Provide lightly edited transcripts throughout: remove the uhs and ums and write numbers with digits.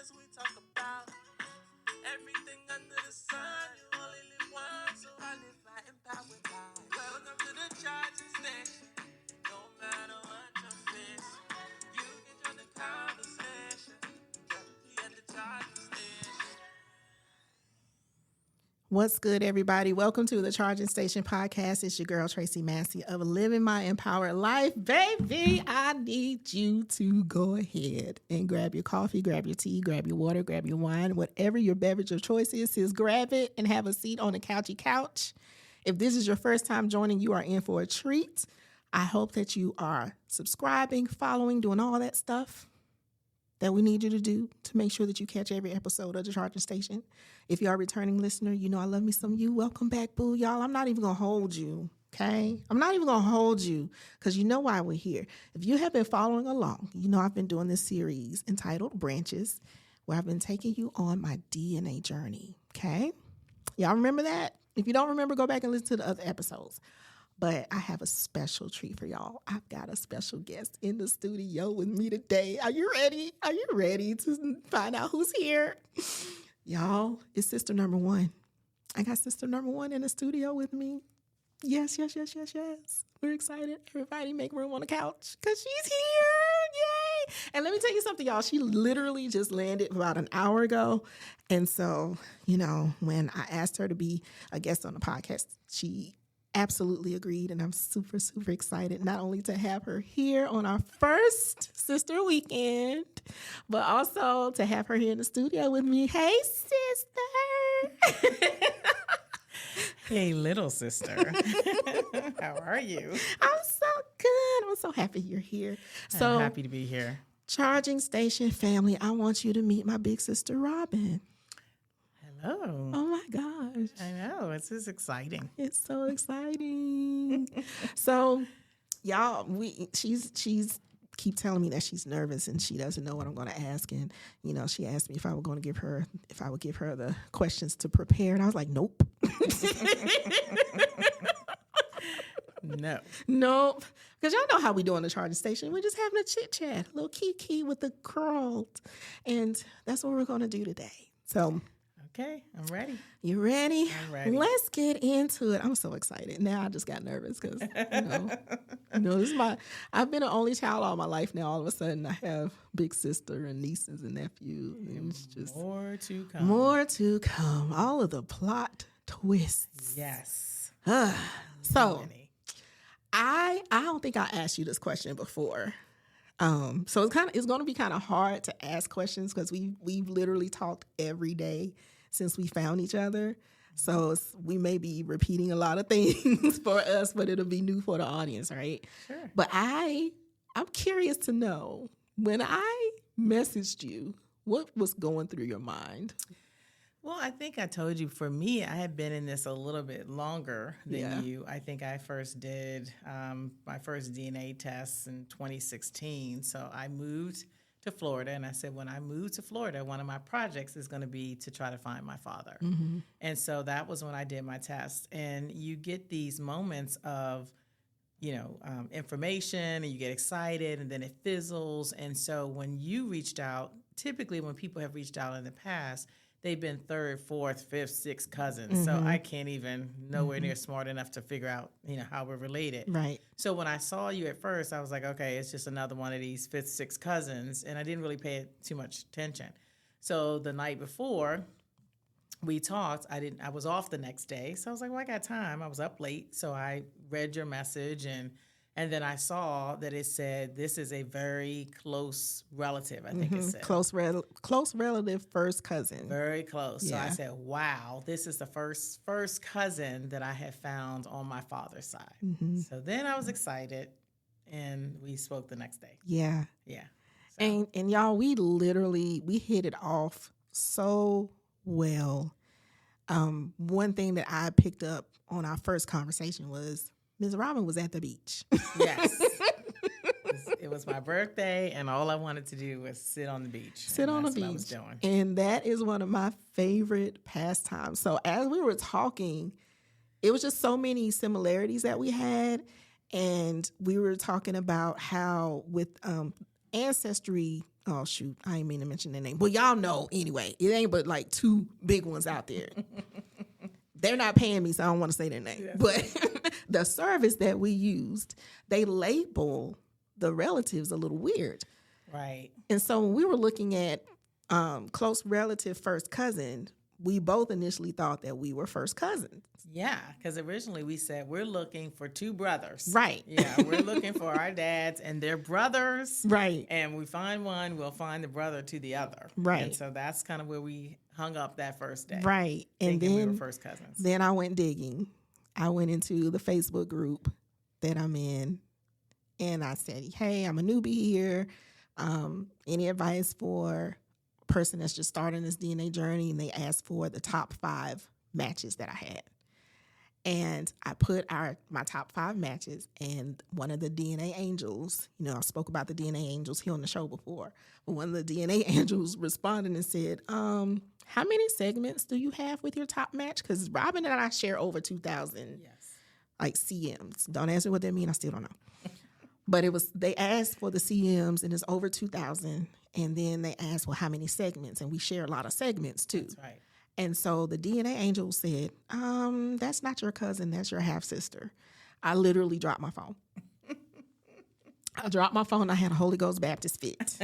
as we talk about everything under the sun. You only live once, so I live by empowered life. Welcome to the charging station. No matter what you're facing, you can join the conversation. We at the charging station. What's good, everybody? Welcome to the Charging Station Podcast. It's your girl, Tracy Massey of Living My Empowered Life. Baby, I need you to go ahead and grab your coffee, grab your tea, grab your water, grab your wine. Whatever your beverage of choice is grab it and have a seat on the couchy couch. If this is your first time joining, you are in for a treat. I hope that you are subscribing, following, doing all that stuff that we need you to do to make sure that you catch every episode of the Charging Station. If you are a returning listener, you know I love me some you. Welcome back, boo, y'all. I'm not even going to hold you, okay? I'm not even going to hold you because you know why we're here. If you have been following along, you know I've been doing this series entitled Branches, where I've been taking you on my DNA journey, okay? Y'all remember that? If you don't remember, go back and listen to the other episodes. But I have a special treat for y'all. I've got a special guest in the studio with me today. Are you ready? Are you ready to find out who's here? Y'all, it's sister number one. I got sister number one in the studio with me. Yes. We're excited. Everybody make room on the couch because she's here. Yay. And let me tell you something, y'all. She literally just landed about an hour ago. And so, you know, when I asked her to be a guest on the podcast, she absolutely agreed, and I'm super, super excited not only to have her here on our first sister weekend, but also to have her here in the studio with me. Hey, sister. Hey, little sister. How are you? I'm so good. I'm so happy you're here. I'm happy to be here. Charging Station family, I want you to meet my big sister, Robin. Hello. Oh my gosh. I know. This is exciting. It's so exciting. So, y'all, she's keep telling me that she's nervous and she doesn't know what I'm going to ask. And, you know, she asked me if I would give her the questions to prepare. And I was like, nope. Nope. Because y'all know how we do on the Charging Station. We're just having a chit chat, a little kiki with the girls. And that's what we're going to do today. So, okay, I'm ready. You ready? I'm ready. Let's get into it. I'm so excited. Now I just got nervous because, I've been an only child all my life. Now all of a sudden I have big sister and nieces and nephews. And it's just more to come. More to come. All of the plot twists. Yes. So I don't think I asked you this question before. So it's going to be kind of hard to ask questions because we've literally talked every day since we found each other. So we may be repeating a lot of things for us, but it'll be new for the audience, right? Sure. But I'm curious to know, when I messaged you, what was going through your mind? Well, I think I told you, for me, I had been in this a little bit longer than you. I think I first did my first DNA test in 2016. So I moved to Florida, and I said, when I moved to Florida, one of my projects is going to be to try to find my father. Mm-hmm. And so that was when I did my test. And you get these moments of, information, and you get excited, and then it fizzles. And so when you reached out, typically when people have reached out in the past, they've been third, fourth, fifth, sixth cousins. Mm-hmm. So I can't even nowhere near smart enough to figure out, how we're related. Right. So when I saw you at first, I was like, okay, it's just another one of these fifth, sixth cousins. And I didn't really pay too much attention. So the night before we talked, I was off the next day. So I was like, well, I got time. I was up late. So I read your message, and then I saw that it said, this is a very close relative, I think it said. Close relative, first cousin. Very close. Yeah. So I said, wow, this is the first cousin that I have found on my father's side. Mm-hmm. So then I was excited, and we spoke the next day. Yeah. Yeah. So. And y'all, we hit it off so well. One thing that I picked up on our first conversation was Ms. Robin was at the beach. Yes. It was my birthday, and all I wanted to do was sit on the beach. Sit on the beach. That's what I was doing. And that is one of my favorite pastimes. So as we were talking, it was just so many similarities that we had. And we were talking about how with Ancestry, Oh shoot, I ain't mean to mention their name, but y'all know anyway. It ain't but like 2 big ones out there. They're not paying me, so I don't want to say their name. Yeah. But the service that we used, they label the relatives a little weird. Right. And so when we were looking at close relative first cousin, we both initially thought that we were first cousins. Yeah, because originally we said we're looking for 2 brothers. Right. Yeah, we're looking for our dads and their brothers. Right. And we find one, we'll find the brother to the other. Right. And so that's kind of where we hung up that first day. Right. And then we were first cousins. Then I went digging. I went into the Facebook group that I'm in, and I said, hey, I'm a newbie here. Any advice for a person that's just starting this DNA journey? And they asked for the top 5 matches that I had. And I put my top 5 matches, and one of the DNA angels, I spoke about the DNA angels here on the show before, but one of the DNA angels responded and said, how many segments do you have with your top match? Because Robin and I share over 2,000 like CMs. Don't ask me what that means. I still don't know. But they asked for the CMs, and it's over 2,000. And then they asked, well, how many segments? And we share a lot of segments too. That's right. And so the DNA angel said, that's not your cousin, that's your half-sister. I literally dropped my phone. I dropped my phone. I had a Holy Ghost Baptist fit.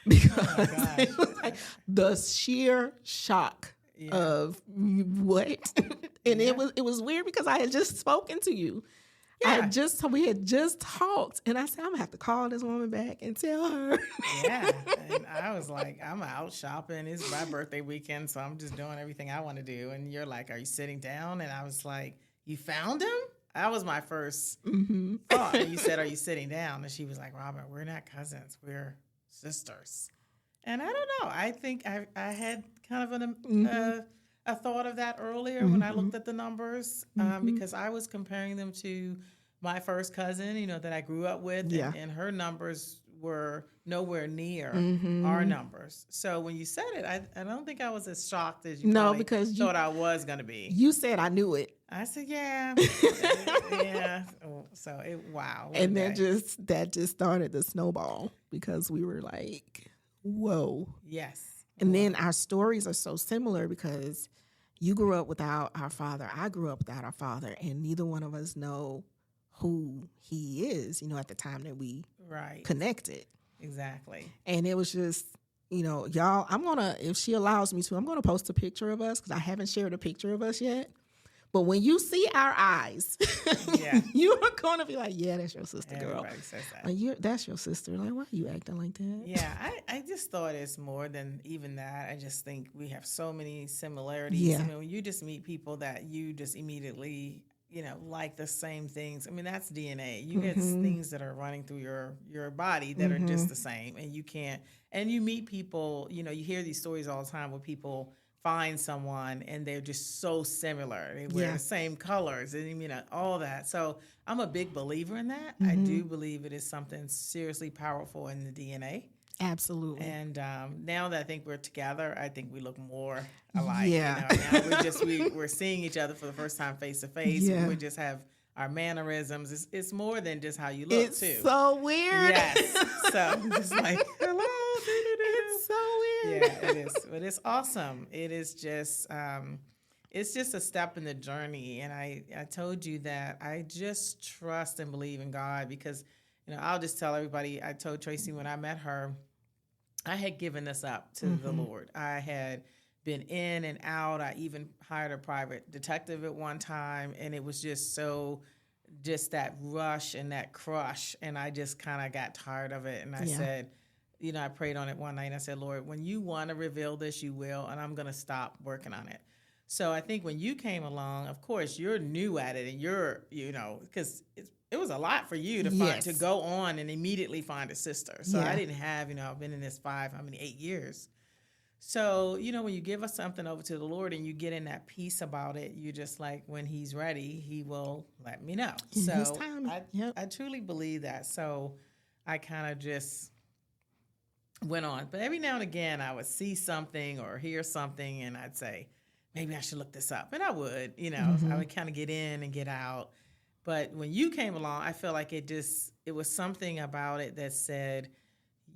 Because it was like the sheer shock of what? And it was weird because I had just spoken to you. Yeah. We had just talked, and I said, I'm gonna have to call this woman back and tell her. Yeah, and I was like, I'm out shopping. It's my birthday weekend, so I'm just doing everything I want to do. And you're like, are you sitting down? And I was like, you found him? That was my first thought. And you said, are you sitting down? And she was like, Robin, we're not cousins. We're sisters. And I don't know. I think I had kind of a thought of that earlier when I looked at the numbers because I was comparing them to my first cousin, that I grew up with, and her numbers were nowhere near our numbers. So when you said it, I don't think I was as shocked as you thought I was going to be. You said I knew it. I said, yeah. Yeah. So, wow. And that just started the snowball because we were like, whoa. Yes. And then our stories are so similar because you grew up without our father. I grew up without our father. And neither one of us know who he is, at the time that we connected. Exactly. And it was just, y'all, if she allows me to, I'm going to post a picture of us because I haven't shared a picture of us yet. But when you see our eyes, you are going to be like, yeah, that's your sister, girl. Everybody says that. That's your sister. Like, why are you acting like that? Yeah, I just thought it's more than even that. I just think we have so many similarities. Yeah. I mean, when you just meet people that you just immediately, like the same things. I mean, that's DNA. You get things that are running through your body that are just the same. And you can't, and you meet people, you hear these stories all the time where people find someone and they're just so similar. They wear the same colors and all that. So I'm a big believer in that. I do believe it is something seriously powerful in the DNA. Absolutely. And now that I think we're together, I think we look more alike. Yeah. Now we're seeing each other for the first time face to face. Yeah. We just have our mannerisms. It's more than just how you look too. It's so weird. Yes. So I'm just like, hello. It's so weird. Yeah, it is. But it's awesome. It is just it's just a step in the journey. And I told you that I just trust and believe in God because, I'll just tell everybody, I told Tracy when I met her, I had given this up to the Lord. I had been in and out. I even hired a private detective at one time. And it was just that rush and that crush. And I just kind of got tired of it. And I said, I prayed on it one night and I said, Lord, when you want to reveal this, you will, and I'm going to stop working on it. So I think when you came along, of course, you're new at it and you're, because it was a lot for you to find, to go on and immediately find a sister. So I didn't have, I've been in this 8 years. So, when you give us something over to the Lord and you get in that peace about it, you just like, when he's ready, he will let me know. So I truly believe that. So I kind of just went on. But every now and again, I would see something or hear something and I'd say, maybe I should look this up. And I would, I would kind of get in and get out. But when you came along, I felt like it was something about it that said,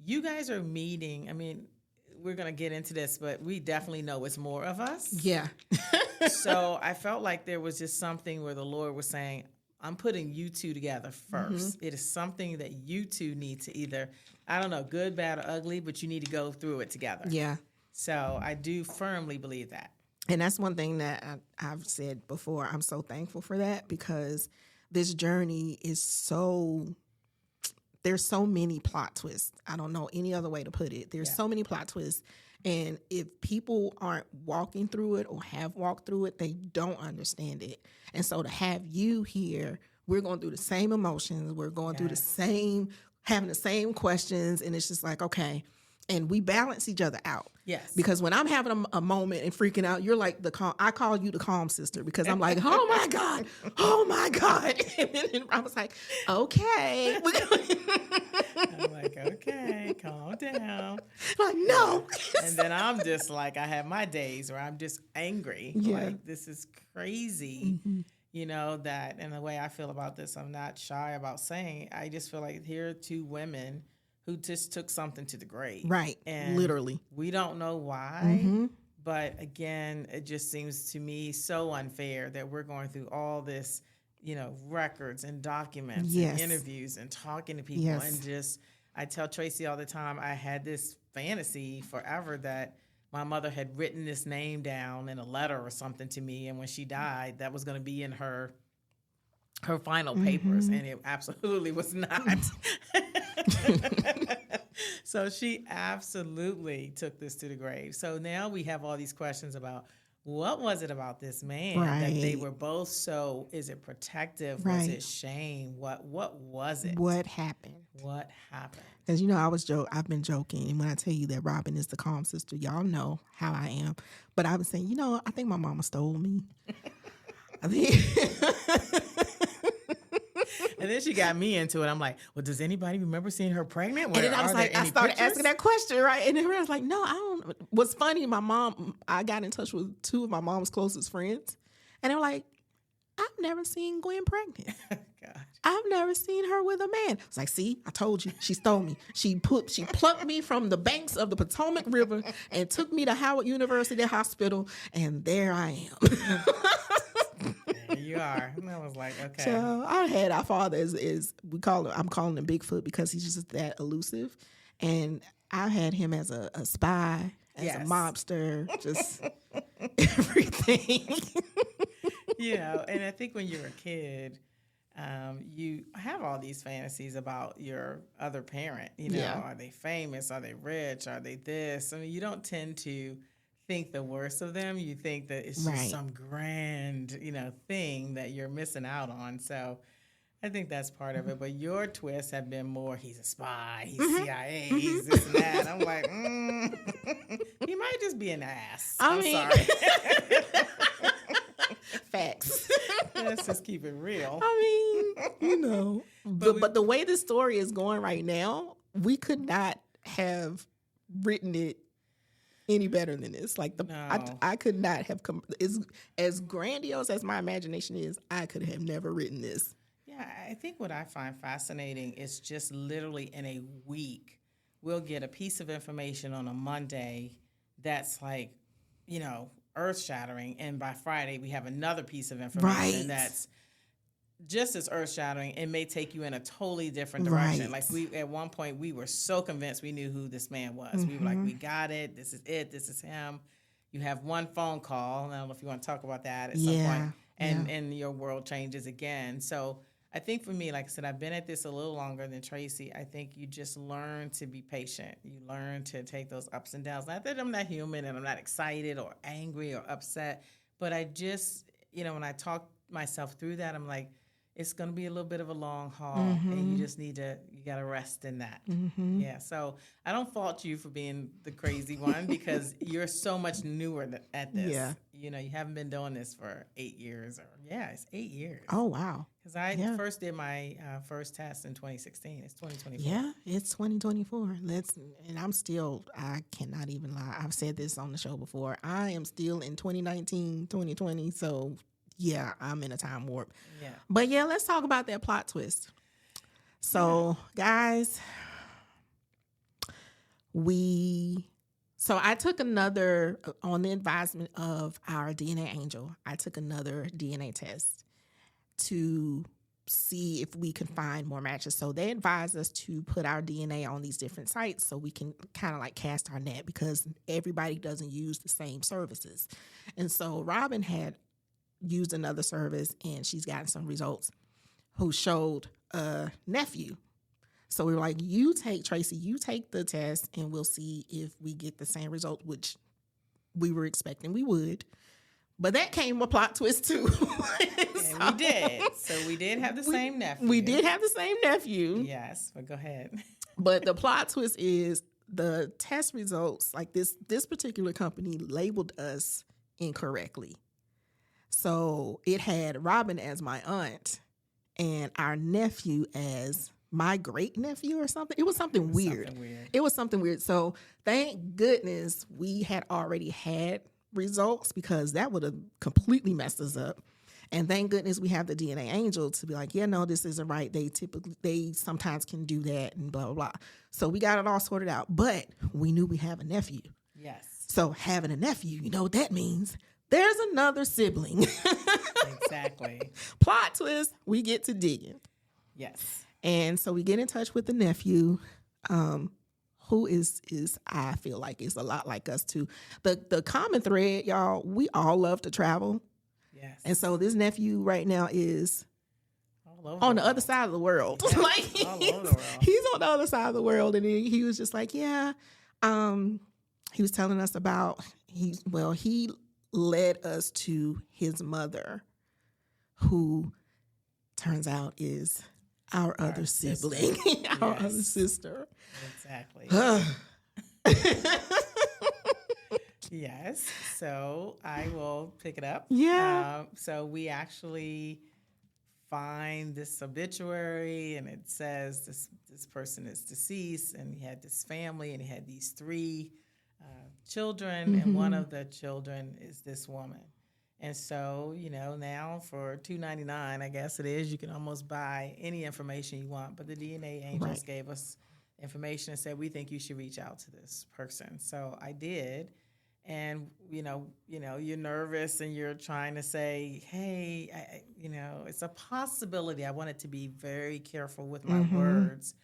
you guys are meeting. I mean, we're going to get into this, but we definitely know it's more of us. Yeah. So I felt like there was just something where the Lord was saying, I'm putting you two together first. It is something that you two need to either, I don't know, good, bad, or ugly, but you need to go through it together. Yeah. So I do firmly believe that. And that's one thing that I've said before. I'm so thankful for that because this journey is there's so many plot twists. I don't know any other way to put it. There's so many plot twists. And if people aren't walking through it or have walked through it, they don't understand it. And so to have you here, we're going through the same emotions. We're going through having the same questions. And it's just like, okay. And we balance each other out. Yes. Because when I'm having a moment and freaking out, you're like I call you the calm sister because I'm like, oh my God. And then I was like, okay. I'm like, okay, calm down. Like, no. And then I'm just like, I have my days where I'm just angry. Yeah. Like, this is crazy. You know, that, and the way I feel about this, I'm not shy about saying, I just feel like here are two women who just took something to the grave. Right. And literally. we don't know why. But again, it just seems to me so unfair that we're going through all this, you know, records and documents and interviews and talking to people. And just, I tell Tracy all the time, I had this fantasy forever that my mother had written this name down in a letter or something to me. And when she died, that was going to be in her final papers. And it absolutely was not. So she absolutely took this to the grave. So now we have all these questions about what was it about this man that they were both so, is it protective? Was it shame? What was it? What happened? What happened? Because, you know, I've been joking. And when I tell you that Robin is the calm sister, y'all know how I am. But I was saying, you know, I think my mama stole me. I think... And then she got me into it. I'm like, well, does anybody remember seeing her pregnant? And then I was like, I started asking that question, right? And then I was like, no, I don't. What's funny, I got in touch with two of my mom's closest friends. And they were like, I've never seen Gwen pregnant. God. I've never seen her with a man. It's like, see, I told you, she stole me. She plucked me from the banks of the Potomac River and took me to Howard University Hospital. And there I am. There you are. And I was like, okay. So our father is I'm calling him Bigfoot because he's just that elusive. And I had him as a spy, as a mobster, just everything. You know, and I think when you're a kid, you have all these fantasies about your other parent. You know, are they famous? Are they rich? Are they this? I mean, you don't tend to think the worst of them. You think that it's just some grand, you know, thing that you're missing out on. So I think that's part of it. But your twists have been more, he's a spy, he's CIA, he's this and that. I'm like, he might just be an ass. I'm sorry. Facts. Let's just keep it real. I mean, you know. But the way the story is going right now, we could not have written it any better than this. Like I could not have come as grandiose as my imagination is. I could have never written this. Yeah, I think what I find fascinating is just literally in a week, we'll get a piece of information on a Monday that's like, you know, earth-shattering, and by Friday we have another piece of information that's just as earth-shattering. It may take you in a totally different direction. Like at one point we were so convinced we knew who this man was. We were like, we got it. This is it. This is him. You have one phone call. I don't know if you want to talk about that at some point. And your world changes again. So I think for me, like I said, I've been at this a little longer than Tracy. I think you just learn to be patient. You learn to take those ups and downs. Not that I'm not human and I'm not excited or angry or upset, but I just, you know, when I talk myself through that, I'm like, it's going to be a little bit of a long haul, and you just you got to rest in that. Yeah, so I don't fault you for being the crazy one because you're so much newer at this. Yeah. You know, you haven't been doing this for 8 years. It's 8 years. Oh, wow. Because I first did my first test in 2016. It's 2024. Yeah, it's 2024. And I'm still, I cannot even lie. I've said this on the show before. I am still in 2019, 2020, so... yeah, I'm in a time warp. Yeah. But yeah, let's talk about that plot twist. So, guys, So I took another, on the advisement of our DNA angel, I took another DNA test to see if we could find more matches. So they advised us to put our DNA on these different sites so we can kind of like cast our net, because everybody doesn't use the same services. And so Robin had used another service, and she's gotten some results, who showed a nephew. So we were like, Tracy, you take the test and we'll see if we get the same result, which we were expecting we would. But that came a plot twist too. And we did. So we did have the same nephew. We did have the same nephew. Yes, but go ahead. But the plot twist is the test results, like this particular company labeled us incorrectly. So it had Robin as my aunt and our nephew as my great nephew or something. It was something weird. It was something weird. So thank goodness we had already had results, because that would have completely messed us up. And thank goodness we have the DNA angel to be like, yeah, no, this isn't right. They sometimes can do that and blah, blah, blah. So we got it all sorted out. But we knew we have a nephew. Yes. So having a nephew, you know what that means? There's another sibling. Exactly. Plot twist, we get to digging. Yes. And so we get in touch with the nephew, who is I feel like is a lot like us too. The common thread, y'all, we all love to travel. Yes. And so this nephew right now is on the other side of the world. Yeah, like all over the world. He's on the other side of the world. And he was just like, yeah. He was telling us about, he led us to his mother, who turns out is our other sibling, our other sister. Exactly. Yes. So I will pick it up. Yeah. So we actually find this obituary, and it says this person is deceased, and he had this family, and he had these 3 children, and one of the children is this woman. And so, now for $2.99, I guess it is, you can almost buy any information you want. But the DNA angels gave us information and said, we think you should reach out to this person. So I did. And, you're nervous and you're trying to say, hey, it's a possibility. I wanted to be very careful with my words,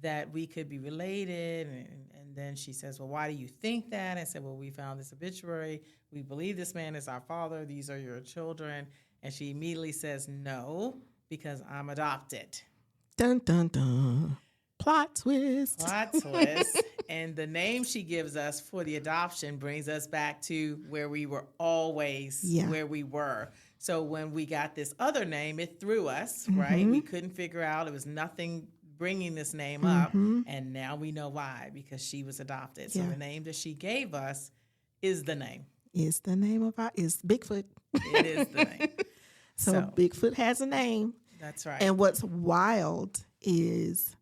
that we could be related. And then she says, well, why do you think that? I said, well, we found this obituary. We believe this man is our father. These are your children. And she immediately says, no, because I'm adopted. Dun, dun, dun. Plot twist. Plot twist. And the name she gives us for the adoption brings us back to where we were always, where we were. So when we got this other name, it threw us, right? We couldn't figure out. It was nothing bringing this name up. And now we know why, because she was adopted. So the name that she gave us is the name. Is the name of is Bigfoot. It is the name. So Bigfoot has a name. That's right. And what's wild is,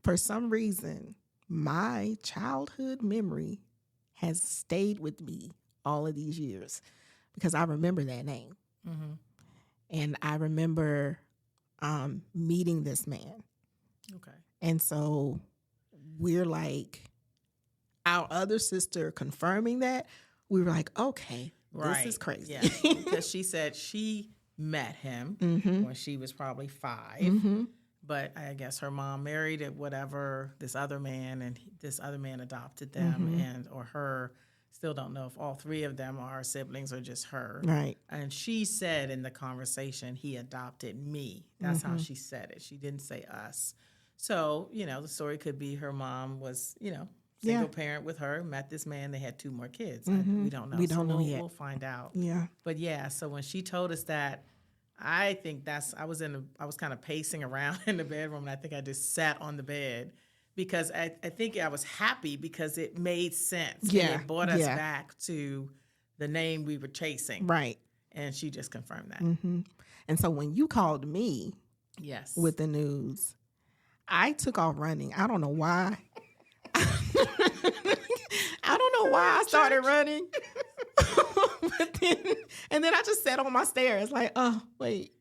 for some reason, my childhood memory has stayed with me all of these years, because I remember that name. And I remember meeting this man. Okay. And so we're like, our other sister confirming that, we were like, okay, this is crazy. Yeah. Because she said she met him when she was probably 5. But I guess her mom married this other man, and this other man adopted them, or her. Still don't know if all 3 of them are siblings or just her. Right. And she said in the conversation, he adopted me. That's how she said it. She didn't say us. So, the story could be her mom was, single parent with her, met this man, they had 2 more kids. We don't know. We don't know yet. We'll find out. Yeah. But so when she told us that, I think I was kind of pacing around in the bedroom, and I think I just sat on the bed, because I think I was happy because it made sense. Yeah. And it brought us back to the name we were chasing. Right. And she just confirmed that. And so when you called me with the news, I took off running. I don't know why. I don't know why I started running. And then I just sat on my stairs like, oh, wait.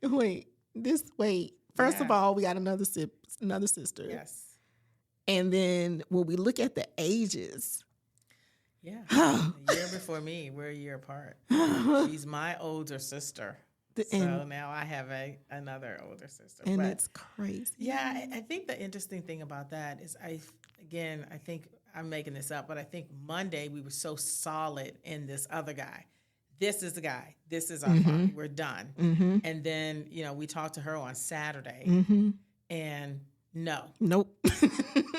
First of all, we got another sister. Yes. And then when we look at the ages, Yeah. A year before me, we're a year apart. She's my older sister. So now I have another older sister. And it's crazy. Yeah, I think the interesting thing about that is I think I'm making this up, but I think Monday we were so solid in this other guy. This is the guy. This is our father. We're done. Mm-hmm. And then, we talked to her on Saturday and no. Nope.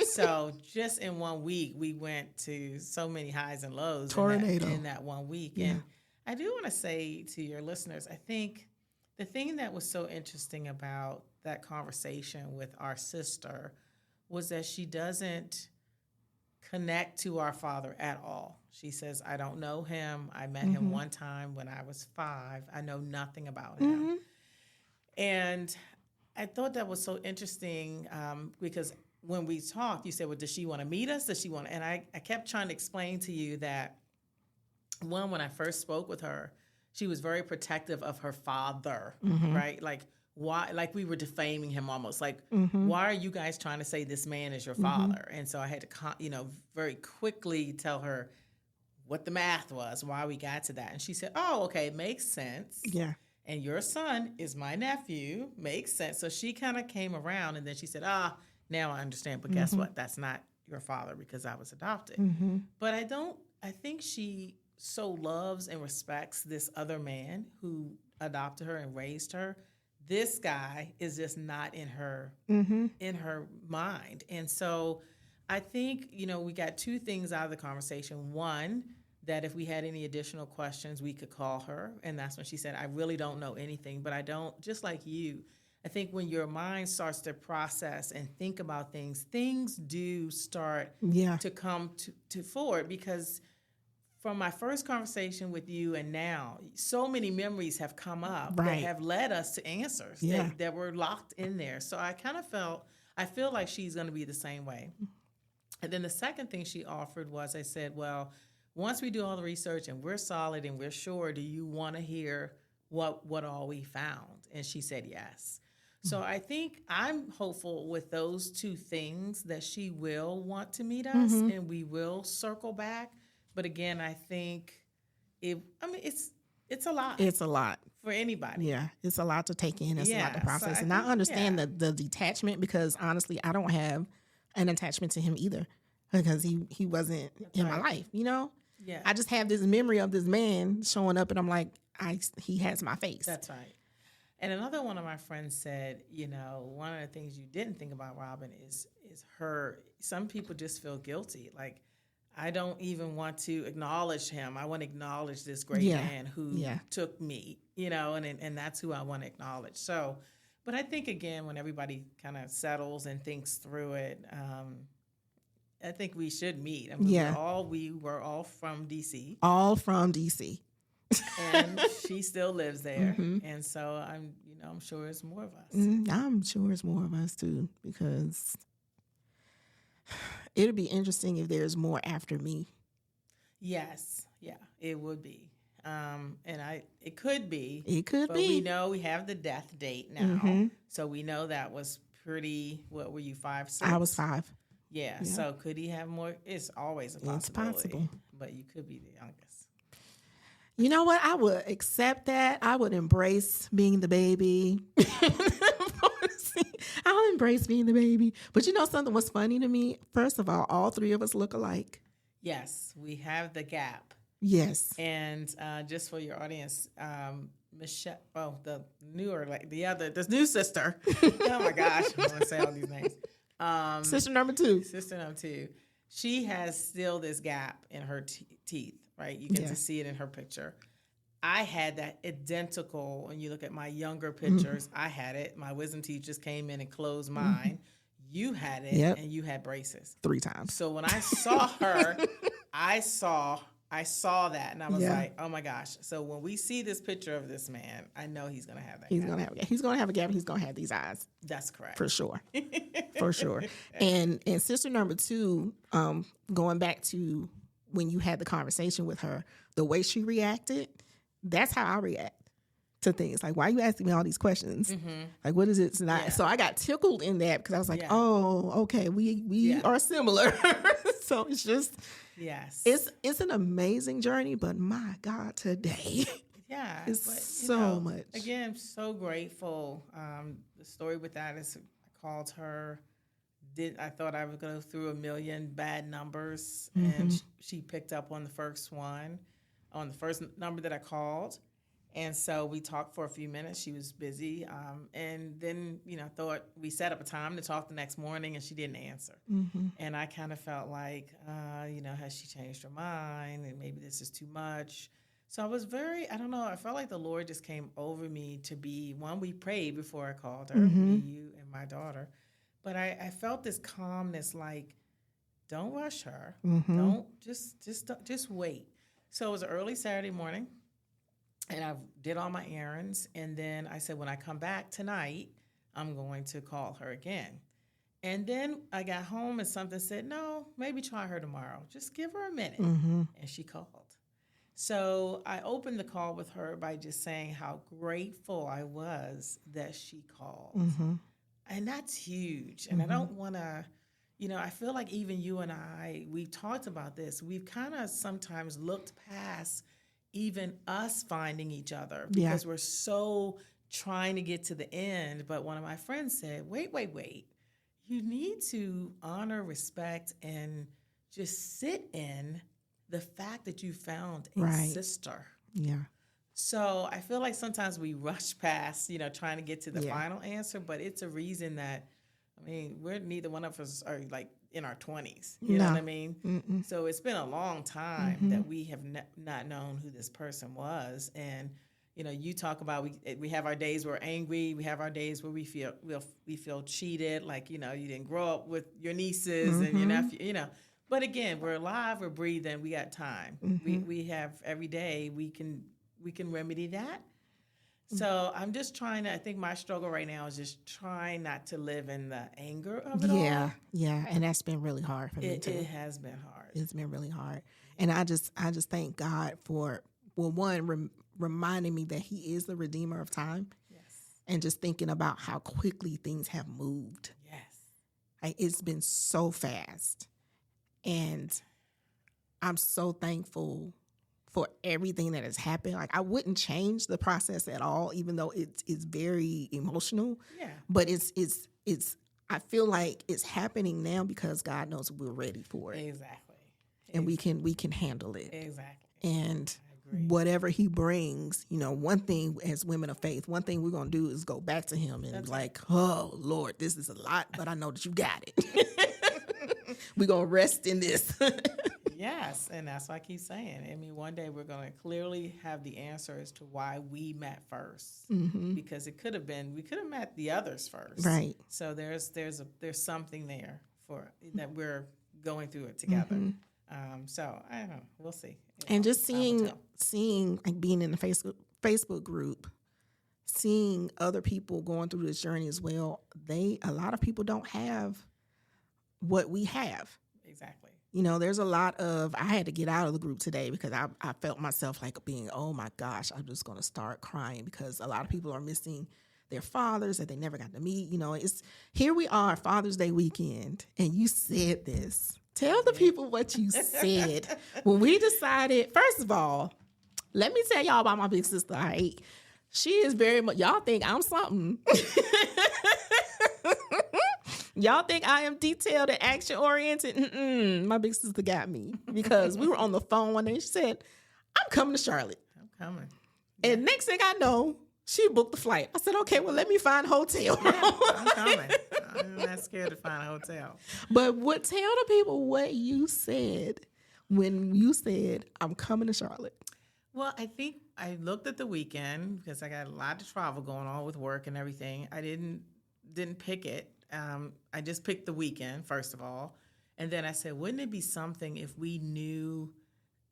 So just in 1 week, we went to so many highs and lows in that 1 week. Yeah. And I do want to say to your listeners, I think the thing that was so interesting about that conversation with our sister was that she doesn't connect to our father at all. She says, I don't know him. I met him one time when I was 5. I know nothing about him. And I thought that was so interesting because when we talked, you said, well, does she want to meet us? Does she want to? And I kept trying to explain to you that, when I first spoke with her, she was very protective of her father, right? Like, why? Like we were defaming him almost. Like, why are you guys trying to say this man is your father? And so I had to, very quickly tell her what the math was, why we got to that. And she said, oh, okay, it makes sense. Yeah. And your son is my nephew. Makes sense. So she kind of came around and then she said, now I understand. But guess what? That's not your father because I was adopted. But I think she so loves and respects this other man who adopted her and raised her. This guy is just not in her mind. And so I think, we got 2 things out of the conversation. One, that if we had any additional questions, we could call her. And that's when she said, I really don't know anything, but I don't, just like you, I think when your mind starts to process and think about things do start to come to forward. Because from my first conversation with you and now, so many memories have come up that have led us to answers that were locked in there. So I feel like she's going to be the same way. And then the second thing she offered was, I said, well, once we do all the research and we're solid and we're sure, do you want to hear what all we found? And she said yes. So I think I'm hopeful with those 2 things that she will want to meet us and we will circle back. But again, I think it's a lot. It's a lot for anybody. Yeah, it's a lot to take in. It's a lot to process. So and I understand the detachment because honestly, I don't have an attachment to him either because he wasn't in my life, Yeah. I just have this memory of this man showing up and I'm like, he has my face. That's right. And another one of my friends said, one of the things you didn't think about Robin is some people just feel guilty. Like, I don't even want to acknowledge him. I want to acknowledge this great man who took me, and that's who I want to acknowledge. So, but I think, again, when everybody kind of settles and thinks through it, I think we should meet. I mean, we were all from D.C. All from D.C. And she still lives there. And so I'm sure it's more of us. I'm sure it's more of us, too, because it'll be interesting if there's more after me. Yes. Yeah, it would be. And it could be. It could but be. We know we have the death date now. So we know that was pretty, what were you, 5, 6? I was 5. Yeah. So could he have more? It's always a possibility. It's possible. But you could be the youngest. You know what? I would accept that. I would embrace being the baby. I'll embrace being the baby. But something was funny to me? First of all 3 of us look alike. Yes, we have the gap. Yes. And just for your audience, Michelle, the new sister. Oh my gosh, I want to say all these names. Sister number 2. Sister number 2. She has still this gap in her teeth, right? You get to see it in her picture. I had that identical, when you look at my younger pictures, I had it. My wisdom teeth just came in and closed mine. You had it, and you had braces. 3 times. So when I saw her, I saw that, and I was like, oh my gosh. So when we see this picture of this man, I know he's going to have that He's going to have a gap. He's going to have a gap, and he's going to have these eyes. That's correct. For sure. For sure. And sister number 2, going back to when you had the conversation with her, the way she reacted, that's how I react. to things. Like, why are you asking me all these questions? Like, what is it tonight? Yeah. So I got tickled in that because I was like, Yeah. oh, okay, we are similar. So it's just, Yes. it's an amazing journey, but my God, today. Yeah, It's but, so much. Again, I'm so grateful. The story with that is I called her. I thought I would go through a million bad numbers, and she picked up on the first one, on the first number that I called. And so we talked for a few minutes. She was busy. And then, thought we set up a time to talk the next morning, and she didn't answer. And I kind of felt like, has she changed her mind? And maybe this is too much. So I was I don't know, I felt like the Lord just came over me to be, one, we prayed before I called her, me, you, and my daughter. But I felt this calmness, like, don't rush her. Don't, just wait. So it was an early Saturday morning. And I did all my errands, and then I said, when I come back tonight, I'm going to call her again. And then I got home, and something said, no, maybe try her tomorrow. Just give her a minute. And she called. So I opened the call with her by just saying how grateful I was that she called. And that's huge. And I don't want to, I feel like even you and I, we've talked about this. We've kind of sometimes looked past even us finding each other because we're so trying to get to the end. But one of my friends said, wait. You need to honor, respect, and just sit in the fact that you found a sister. Yeah. So I feel like sometimes we rush past, trying to get to the final answer, but it's a reason that, we're neither one of us are like in our 20s. You know what I mean? So it's been a long time that we have not known who this person was. And, you talk about we have our days where we're angry. We have our days where we feel cheated. Like, you didn't grow up with your nieces and your nephew, But again, we're alive, we're breathing, we got time. We have every day we can remedy that. So I'm just I think my struggle right now is just trying not to live in the anger of it all. Yeah. And that's been really hard for me too. It has been hard. It's been really hard. And I just thank God for, one, reminding me that he is the redeemer of time. Yes. And just thinking about how quickly things have moved. Yes. Like, it's been so fast. And I'm so thankful for everything that has happened. Like, I wouldn't change the process at all, even though it's very emotional. Yeah. But it's I feel like it's happening now because God knows we're ready for it. Exactly. And we can handle it. Exactly. And whatever he brings, one thing as women of faith, one thing we're going to do is go back to him and be like, oh, Lord, this is a lot, but I know that you got it. We're going to rest in this. Yes, and that's what I keep saying. One day we're going to clearly have the answer as to why we met first, because it could have been we could have met the others first, right? So there's something there for that we're going through it together. So I don't know. We'll see. And just seeing like being in the Facebook group, seeing other people going through this journey as well. A lot of people don't have what we have. Exactly. There's a lot of, I had to get out of the group today because I felt myself like being, oh my gosh, I'm just going to start crying because a lot of people are missing their fathers that they never got to meet. Here we are, Father's Day weekend, and you said this. Tell the people what you said. When we decided, first of all, let me tell y'all about my big sister, all right? She is very much, y'all think I'm something. Y'all think I am detailed and action-oriented? My big sister got me because we were on the phone one day. She said, I'm coming to Charlotte. I'm coming. And next thing I know, she booked the flight. I said, okay, well, let me find a hotel. Yeah, I'm coming. I'm not scared to find a hotel. But tell the people what you said when you said, I'm coming to Charlotte. Well, I think I looked at the weekend because I got a lot of travel going on with work and everything. I didn't pick it. I just picked the weekend, first of all. And then I said, wouldn't it be something if we knew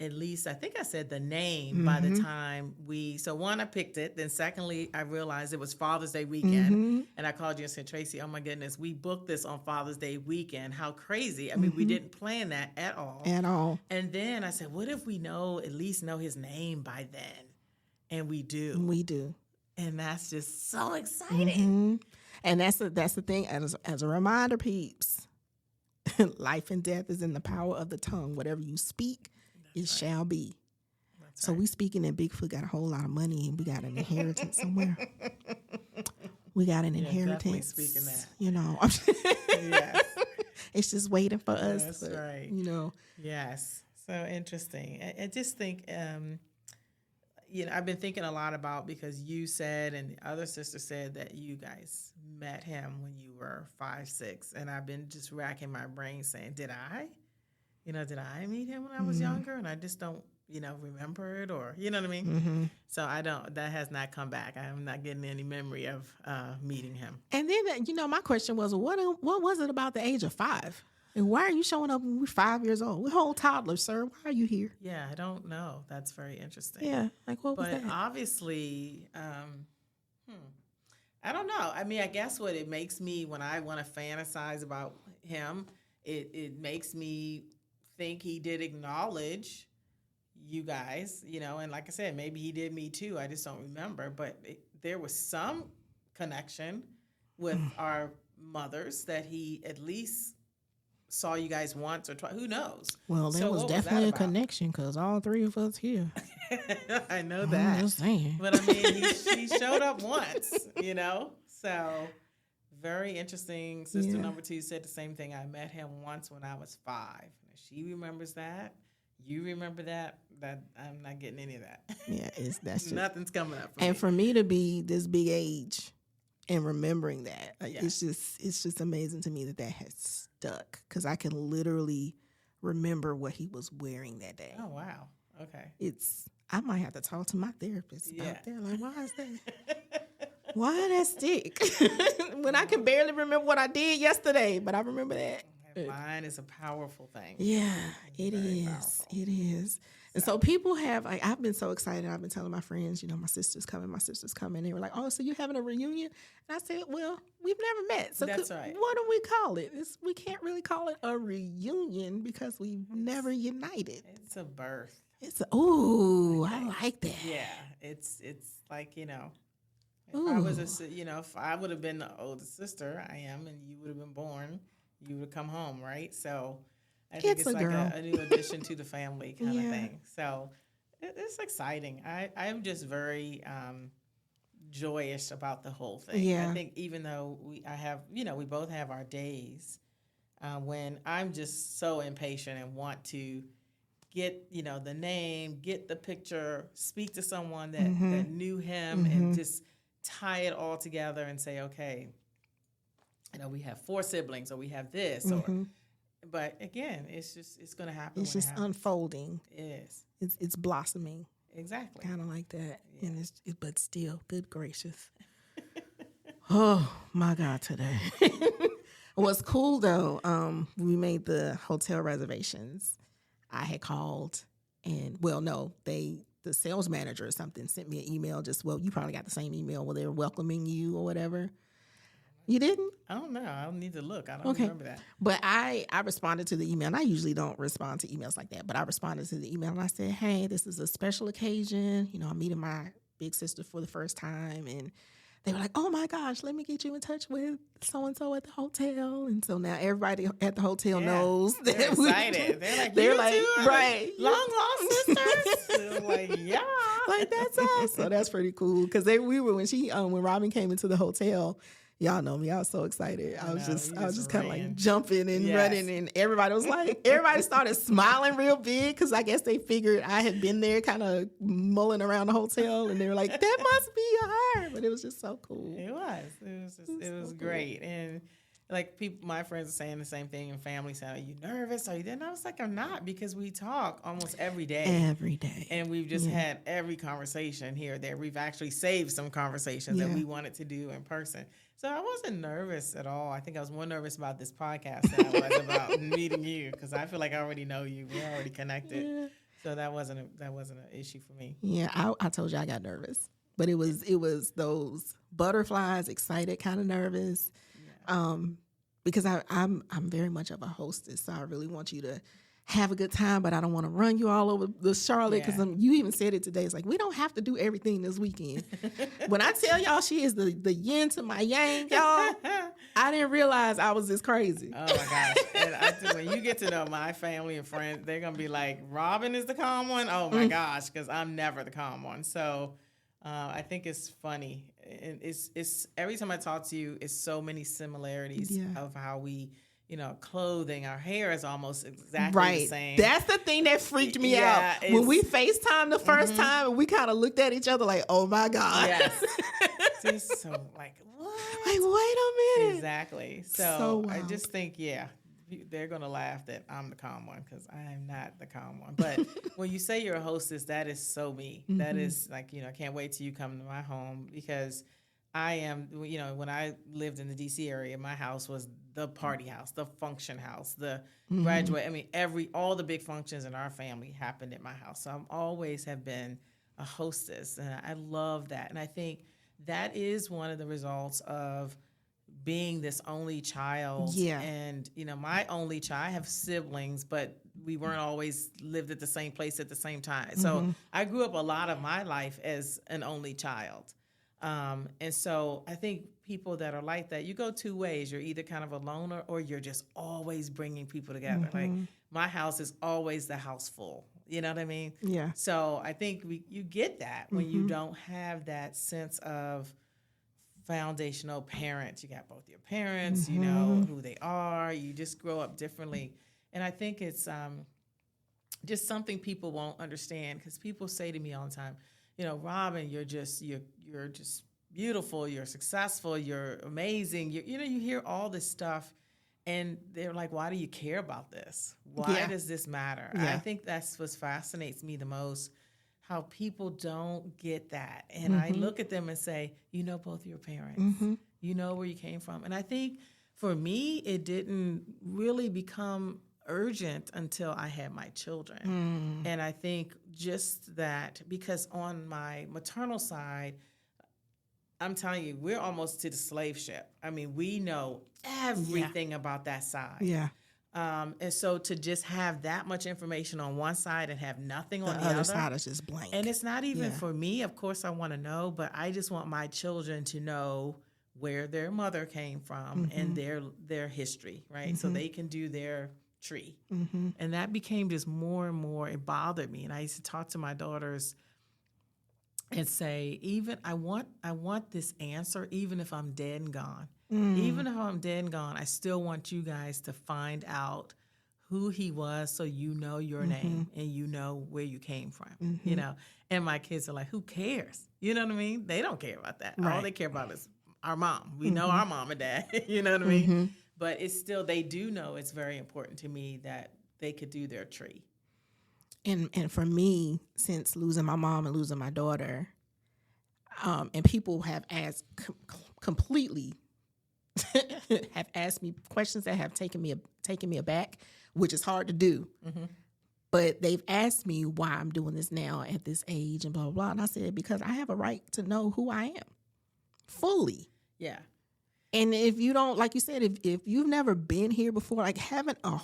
at least, I think I said the name by the time so one, I picked it. Then secondly, I realized it was Father's Day weekend. And I called you and said, Tracy, oh my goodness, we booked this on Father's Day weekend. How crazy. We didn't plan that at all. At all. And then I said, what if we at least know his name by then? And we do. We do. And that's just so exciting. Mm-hmm. And that's the thing. As a reminder, peeps, life and death is in the power of the tongue. Whatever you speak, it shall be. That's So we speaking that Bigfoot got a whole lot of money and we got an inheritance somewhere. We got an inheritance. Speaking that. You know. Yes. It's just waiting for us. That's but, right. You know. Yes. So interesting. I just think, I've been thinking a lot about, because you said and the other sister said that you guys met him when you were 5, 6. And I've been just racking my brain saying, did I meet him when I was younger? And I just don't, remember it, or, you know what I mean? Mm-hmm. So that has not come back. I'm not getting any memory of meeting him. And then, my question was, what was it about the age of 5? And why are you showing up when we're 5 years old? We're whole toddlers, sir. Why are you here? Yeah, I don't know. That's very interesting. Yeah, like what was But that? obviously, I don't know. I mean, I guess what it makes me, when I want to fantasize about him, it makes me think he did acknowledge you guys, and like I said, maybe he did me too. I just don't remember. But there was some connection with our mothers, that he at least saw you guys once or twice. Who knows? Well, there was definitely a connection, because all 3 of us here. I know that. I'm just saying. But I mean, he showed up once, So very interesting. Sister number 2 said the same thing. I met him once when I was 5. She remembers that. You remember that? That I'm not getting any of that. Yeah, that's just, nothing's coming up. For me to be this big age and remembering that, it's just amazing to me that has stuck, because I can literally remember what he was wearing that day. Oh wow. Okay. I might have to talk to my therapist about that. Like, why is that? Why that stick? When I can barely remember what I did yesterday, but I remember that. Mind is a powerful thing. Yeah, it is. Powerful. It is. And so people have, I've been so excited. I've been telling my friends, my sister's coming. They were like, oh, so you having a reunion? And I said, well, we've never met. So that's right. What do we call it? We can't really call it a reunion, because we've never united. It's a birth. I like that. Yeah, it's like, if I was if I would have been the oldest sister, I am, and you would have been born, you would come home, right? So I think it's like a new addition to the family kind of thing. So it's exciting. I'm just very joyous about the whole thing. Yeah. I think even though we both have our days when I'm just so impatient and want to get, the name, get the picture, speak to someone that knew him, and just tie it all together and say, okay, we have 4 siblings, or we have this, but again, it's going to happen. It's just unfolding. It is. It's blossoming. Exactly. Kind of like that. Yeah. And but still, good gracious. Oh my God, today. What's cool though, we made the hotel reservations. I had called, and the sales manager or something sent me an email. You probably got the same email where they were welcoming you or whatever. You didn't? I don't know. I'll need to look. I don't remember that. But I responded to the email, and I usually don't respond to emails like that, but I responded to the email, and I said, hey, this is a special occasion. I'm meeting my big sister for the first time. And they were like, oh my gosh, let me get you in touch with so-and-so at the hotel. And so now everybody at the hotel knows that they're excited. They're like, right. Long lost sisters. They're like, yeah. Like, that's us. So that's pretty cool. Because when Robin came into the hotel, y'all know me. I was so excited. I was just kind of like jumping and running, and everybody started smiling real big, because I guess they figured I had been there, kind of mulling around the hotel, and they were like, "That must be her." But it was just so cool. It was great, and like my friends are saying the same thing, and family saying, "Are you nervous? Are you?" And I was like, "I'm not," because we talk almost every day. Every day, and we've just had every conversation here or there. We've actually saved some conversations that we wanted to do in person. So I wasn't nervous at all. I think I was more nervous about this podcast than I was about meeting you, because I feel like I already know you. We're already connected. Yeah. So that wasn't an issue for me. Yeah, I told you I got nervous, but it was those butterflies, excited, kind of nervous, because I'm very much of a hostess. So I really want you to have a good time, but I don't want to run you all over the Charlotte because you even said it today. It's like, we don't have to do everything this weekend. When I tell y'all she is the yin to my yang, y'all, I didn't realize I was this crazy. Oh, my gosh. And when you get to know my family and friends, they're going to be like, Robin is the calm one? Oh, my gosh, because I'm never the calm one. So I think it's funny. And it's every time I talk to you, it's so many similarities of how we clothing, our hair is almost exactly the same. That's the thing that freaked me out. When we FaceTimed the first time and we kind of looked at each other like, oh my God. Yes. Just so like, what? Like, wait a minute. Exactly. So I just think, they're going to laugh that I'm the calm one because I am not the calm one. But when you say you're a hostess, that is so me. That is like, I can't wait till you come to my home because I am, when I lived in the D.C. area, my house was the party house, the function house, the graduate. I mean, all the big functions in our family happened at my house. So I always have been a hostess, and I love that. And I think that is one of the results of being this only child. Yeah. And, my only child, I have siblings, but we weren't always lived at the same place at the same time. So I grew up a lot of my life as an only child. And so I think people that are like that, you go two ways. You're either kind of a loner or you're just always bringing people together. Like my house is always the house full. You know what I mean? Yeah. So I think you get that when you don't have that sense of foundational parents. You got both your parents, you know who they are. You just grow up differently. And I think it's just something people won't understand because people say to me all the time, Robin, you're just beautiful, you're successful, you're amazing. You hear all this stuff and they're like, why do you care about this? Why does this matter? Yeah. I think that's what fascinates me the most, how people don't get that. And I look at them and say, both your parents, you know where you came from. And I think for me, it didn't really become urgent until I had my children. And I think just that, because on my maternal side, I'm telling you, we're almost to the slave ship. I mean, we know everything about that side. Yeah. And so to just have that much information on one side and have nothing on the other side is just blank. And it's not even for me. Of course, I want to know, but I just want my children to know where their mother came from and their history, right? So they can do their tree. And that became just more and more, it bothered me. And I used to talk to my daughters and say, I want this answer, even if I'm dead and gone. Even if I'm dead and gone, I still want you guys to find out who he was so you know your name and you know where you came from, And my kids are like, who cares? You know what I mean? They don't care about that. Right. All they care about is our mom. We know our mom and dad, you know what I mean? But it's still, they do know it's very important to me that they could do their tree. And for me, since losing my mom and losing my daughter, and people have asked completely have asked me questions that have taken me aback, which is hard to do. But they've asked me why I'm doing this now at this age and blah, blah, blah. And I said, because I have a right to know who I am fully. Yeah. And if you don't, like you said, if you've never been here before, like having a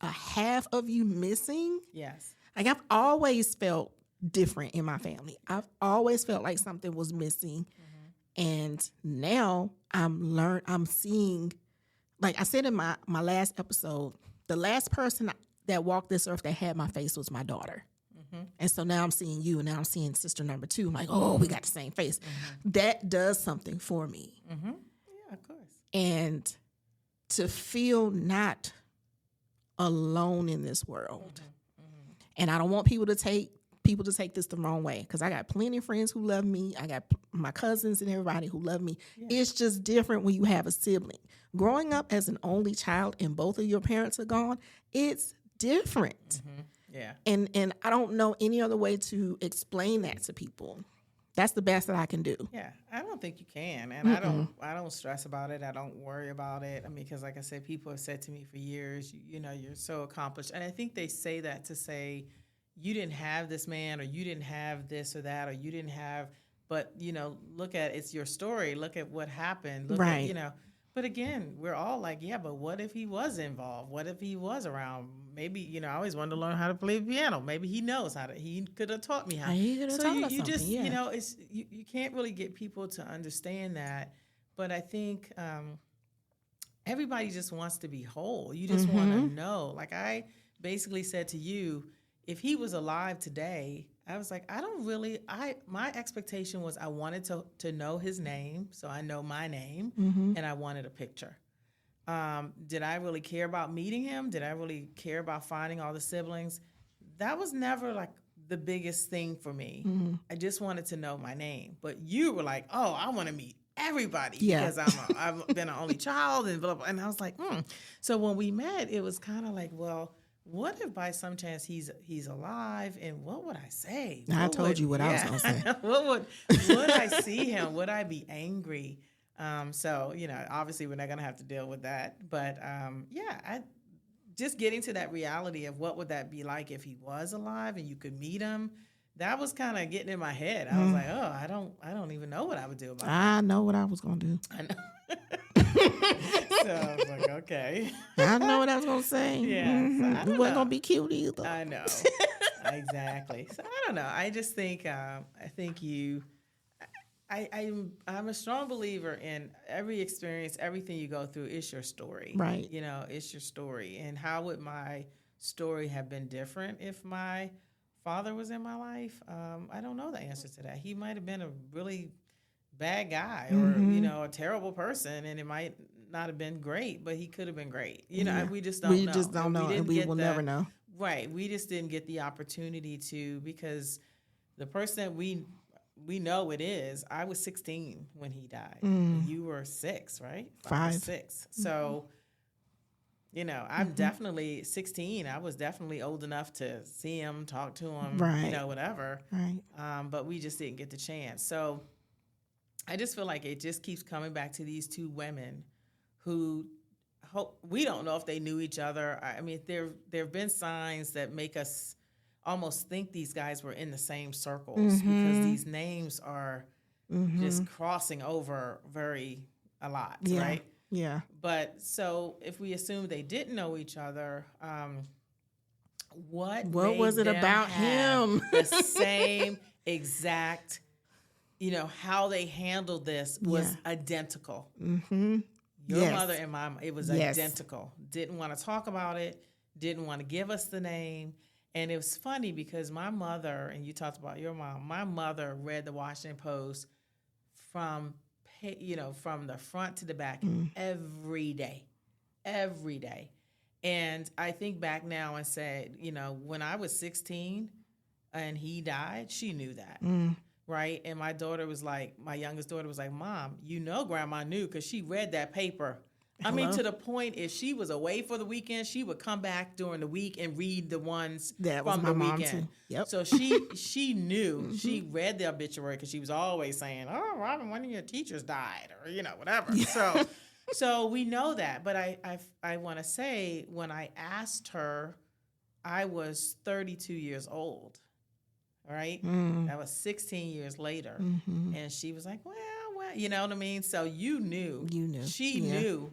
half of you missing. Yes. Like I've always felt different in my family. I've always felt like something was missing. And now I'm seeing, like I said in my last episode, the last person that walked this earth that had my face was my daughter. And so now I'm seeing you, and now I'm seeing sister number 2. I'm like, oh, we got the same face. That does something for me. Yeah, of course. And to feel not alone in this world. And I don't want people to take this the wrong way, because I got plenty of friends who love me. I got my cousins and everybody who love me. Yeah. It's just different when you have a sibling. Growing up as an only child and both of your parents are gone, it's different. Yeah. And I don't know any other way to explain that to people. That's the best that I can do. Yeah, I don't think you can, and I don't stress about it. I don't worry about it. I mean, because like I said, people have said to me for years, you're so accomplished, and I think they say that to say you didn't have this man, or you didn't have this or that, or you didn't have. But look at it's your story. Look at what happened. Look at But again, we're all like, yeah, but what if he was involved? What if he was around? Maybe, I always wanted to learn how to play the piano. Maybe he knows how to, he could have taught me how. He could have taught us you just, something, yeah. it's, you can't really get people to understand that. But I think everybody just wants to be whole. You just want to know. Like I basically said to you, if he was alive today, I was like, my expectation was I wanted to know his name, so I know my name, and I wanted a picture. Did I really care about meeting him? Did I really care about finding all the siblings? That was never like the biggest thing for me. I just wanted to know my name. But you were like, oh, I want to meet everybody because I've been an only child and blah, blah. And I was like, So when we met, it was kind of like, well, what if by some chance he's alive, and what would I say? I told you what I was going to say. Would I see him? Would I be angry? So, obviously we're not going to have to deal with that. But, I just getting to that reality of what would that be like if he was alive and you could meet him, that was kind of getting in my head. I was like, oh, I don't even know what I would do about that. I know what I was going to do. I know. So I was like, okay. I know what I was going to say. Yeah. So You wasn't going to be cute either. I know. Exactly. So I don't know. I just think, I'm a strong believer in every experience, everything you go through is your story. Right. It's your story. And how would my story have been different if my father was in my life? I don't know the answer to that. He might have been a really bad guy or, a terrible person, and it might not have been great, but he could have been great. We just don't know. We just don't know, and we will never know. Right. We just didn't get the opportunity to, because the person that we know it is, I was 16 when he died. You were 6, right? 5. 6. So, I'm definitely 16. I was definitely old enough to see him, talk to him, right. Whatever. Right. But we just didn't get the chance. So I just feel like it just keeps coming back to these two women who we don't know if they knew each other. I mean, there have been signs that make us almost think these guys were in the same circles because these names are just crossing over a lot, right? Yeah. But so if we assume they didn't know each other, what was it about him? The same exact, how they handled this was identical. Your mother and my, it was identical. Didn't want to talk about it. Didn't want to give us the name. And it was funny because my mother, and you talked about your mom, my mother read the Washington Post from the front to the back every day. And I think back now and said, when I was 16 and he died, she knew that. Right. And my youngest daughter was like, Mom, Grandma knew because she read that paper. I mean, to the point, if she was away for the weekend, she would come back during the week and read the ones from the weekend. Yep. So she knew. She read the obituary because she was always saying, "Oh, Robin, one of your teachers died," or whatever. So we know that. But I want to say, when I asked her, I was 32 years old. Right? That was 16 years later, and she was like, "Well, you know what I mean." So you knew. She knew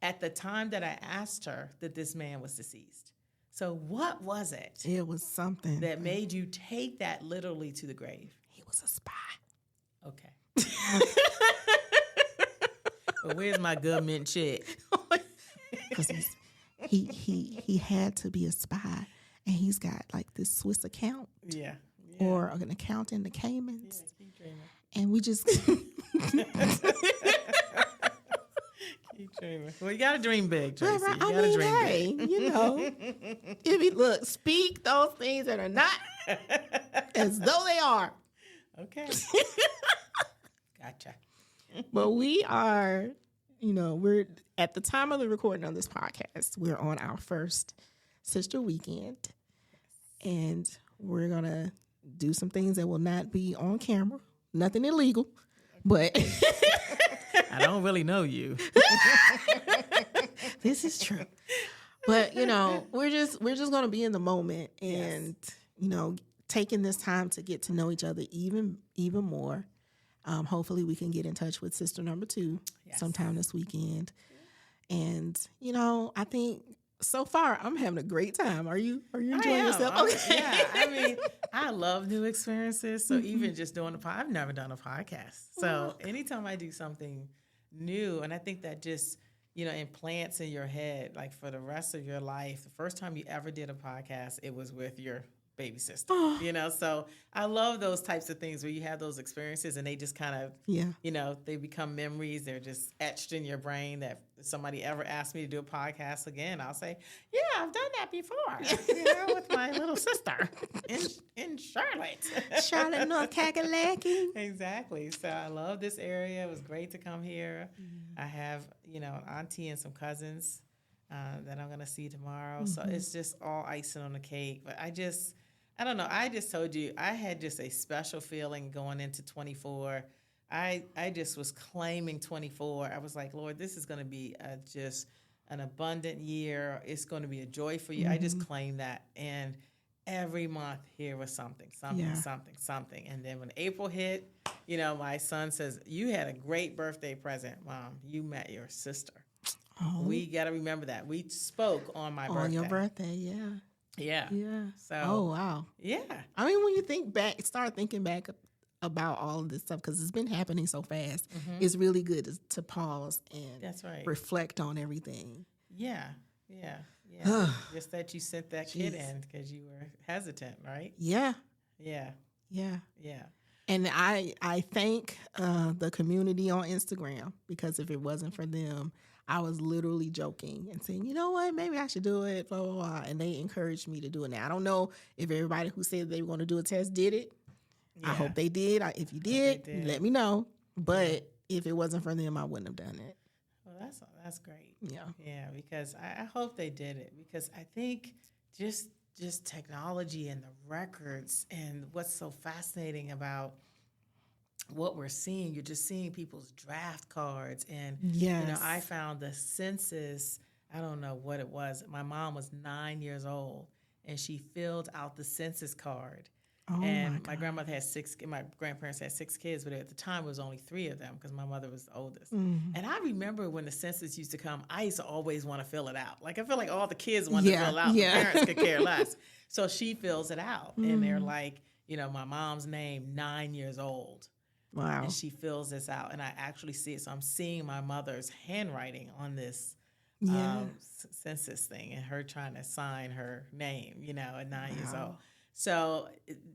at the time that I asked her that this man was deceased. So what was it? It was something that made you take that literally to the grave. He was a spy. Okay. But where's my government check? Because he had to be a spy, and he's got like this Swiss account. Yeah. Or an account in the Caymans. Yeah, keep dreaming. And we just keep dreaming. Well, you gotta dream big, Tracy. Right. You gotta dream big. If you speak those things that are not as though they are. Okay. Gotcha. But we are, we're at the time of the recording of this podcast, we're on our first sister weekend. And we're gonna do some things that will not be on camera. Nothing illegal, but I don't really know you. This is true. But we're just gonna be in the moment and taking this time to get to know each other even more. Hopefully we can get in touch with sister number 2 sometime this weekend. And, you know, I think so far I'm having a great time. Are you enjoying yourself? Okay. Yeah, I mean, I love new experiences. So even just doing I've never done a podcast. So anytime I do something new, and I think that just, you know, implants in your head, like for the rest of your life. The first time you ever did a podcast, it was with your baby sister, you know? So I love those types of things where you have those experiences and they just kind of, you know, they become memories. They're just etched in your brain that if somebody ever asked me to do a podcast again, I'll say, yeah, I've done that before, you know, with my little sister in Charlotte, North Kakalaki. Exactly. So I love this area. It was great to come here. I have, you know, an auntie and some cousins that I'm going to see tomorrow. So it's just all icing on the cake. But I don't know. I just told you, I had just a special feeling going into 24. I just was claiming 24. I was like, Lord, this is going to be just an abundant year. It's going to be a joyful year. I just claimed that. And every month here was something. And then when April hit, you know, my son says, you had a great birthday present, Mom. You met your sister. Oh. We got to remember that. We spoke on my birthday. On your birthday, Yeah. So. Oh, wow. Yeah. I mean, when you start thinking back about all of this stuff, because it's been happening so fast, it's really good to pause and That's right. reflect on everything. Yeah. Just that you sent that kid in because you were hesitant, right? Yeah. And I thank the community on Instagram, because if it wasn't for them, I was literally joking and saying, you know what, maybe I should do it, blah, blah, blah. And they encouraged me to do it. Now, I don't know if everybody who said they were going to do a test did it. Yeah. I hope they did. If you did, let me know. But if it wasn't for them, I wouldn't have done it. Well, that's great. Yeah, because I hope they did it, because I think just technology and the records and what's so fascinating about what we're seeing, you're just seeing people's draft cards. And, you know, I found the census, I don't know what it was. My mom was 9 years old and she filled out the census card. Oh, and my grandmother had my grandparents had 6 kids, but at the time it was only 3 of them because my mother was the oldest. And I remember when the census used to come, I used to always want to fill it out. Like, I feel like all the kids wanted to fill out. The parents could care less. So she fills it out. And they're like, you know, my mom's name, 9 years old. Wow. And she fills this out. And I actually see it. So I'm seeing my mother's handwriting on this census thing and her trying to sign her name, you know, at 9 years old. So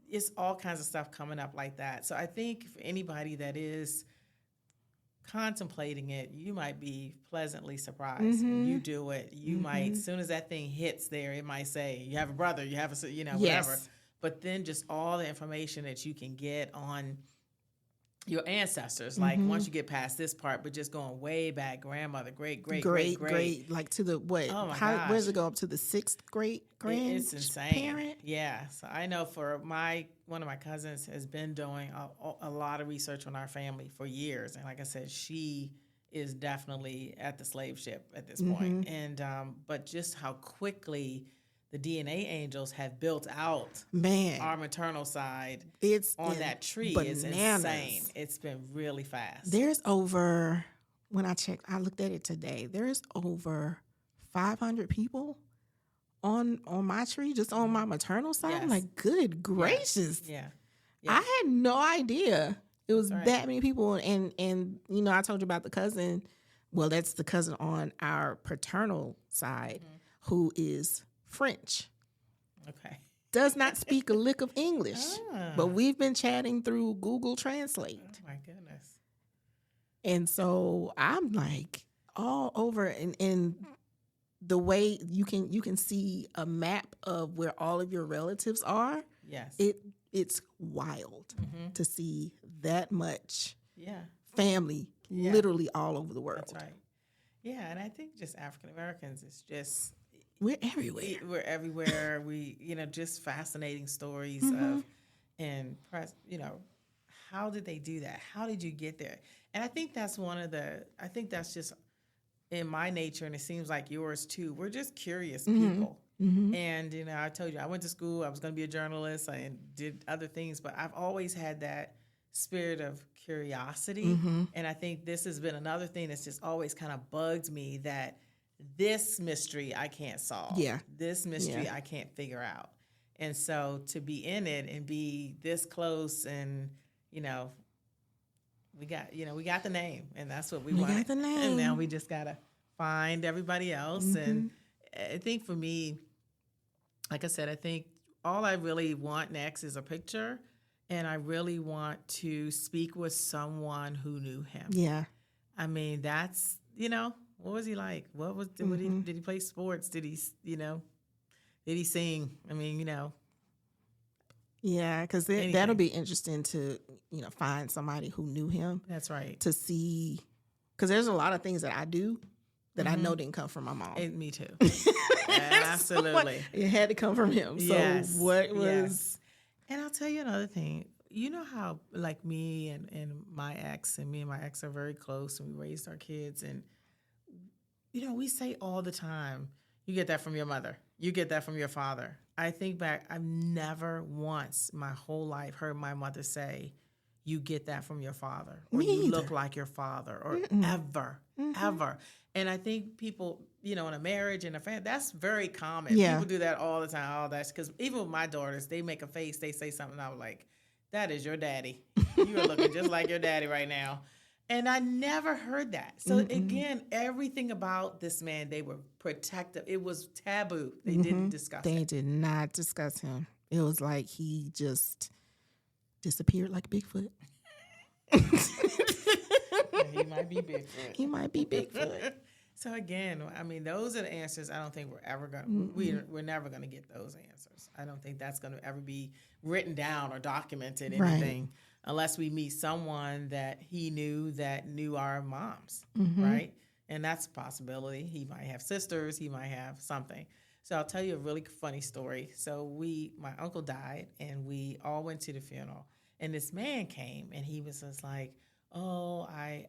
it's all kinds of stuff coming up like that. So I think for anybody that is contemplating it, you might be pleasantly surprised. When you do it, you might, as soon as that thing hits there, it might say, you have a brother, you have a, you know, whatever. But then just all the information that you can get on your ancestors, like once you get past this part, but just going way back, grandmother, great, like to the what? Oh my gosh. Where does it go up to the 6th great grand? It's insane. Parent? Yeah. So I know for one of my cousins has been doing a lot of research on our family for years, and like I said, she is definitely at the slave ship at this point. And but just how quickly the DNA angels have built out our maternal side. It's on that tree is insane. It's been really fast. There's over, when I checked, I looked at it today, there's over 500 people on my tree, just on my maternal side. I'm like, good gracious. Yeah. I had no idea it was that many people. And you know, I told you about the cousin. Well, that's the cousin on our paternal side who is French. Okay. Does not speak a lick of English. But we've been chatting through Google Translate. Oh my goodness. And so I'm like all over, and the way you can see a map of where all of your relatives are. Yes. It's wild to see that much family literally all over the world. That's right. Yeah, and I think just African Americans is just we're everywhere. We're everywhere. We, you know, just fascinating stories of, and you know, how did they do that? How did you get there? And I think that's I think that's just in my nature, and it seems like yours too. We're just curious people. And, you know, I told you, I went to school, I was going to be a journalist, I did other things, but I've always had that spirit of curiosity. And I think this has been another thing that's just always kind of bugged me, that this mystery I can't solve. Yeah. This mystery I can't figure out. And so to be in it and be this close, and, we got the name, and that's what we want. We got the name. And now we just got to find everybody else. And I think for me, like I said, I think all I really want next is a picture, and I really want to speak with someone who knew him. Yeah. I mean, that's, what was he like? Did he play sports? Did he, did he sing? I mean, Yeah, because that'll be interesting to, find somebody who knew him. That's right. To see, because there's a lot of things that I do that I know didn't come from my mom. Me too. Absolutely. It had to come from him. So what was... Yes. And I'll tell you another thing. You know how, like, me and my ex are very close, and we raised our kids, and, we say all the time, you get that from your mother. You get that from your father. I think back, I've never once my whole life heard my mother say, you get that from your father, or you look like your father, or ever. And I think people, in a marriage and a family, that's very common. Yeah. People do that all the time. All that's because even with my daughters, they make a face, they say something, I'm like, that is your daddy. You are looking just like your daddy right now. And I never heard that. So again, everything about this man, they were protective. It was taboo. They didn't discuss it. They did not discuss him. It was like he just disappeared like Bigfoot. He might be Bigfoot. He might be Bigfoot. So again, I mean, those are the answers I don't think we're ever going to, we're never going to get those answers. I don't think that's going to ever be written down or documented, anything, unless we meet someone that he knew that knew our moms, right? And that's a possibility. He might have sisters. He might have something. So I'll tell you a really funny story. So my uncle died, and we all went to the funeral. And this man came, and he was just like, oh, I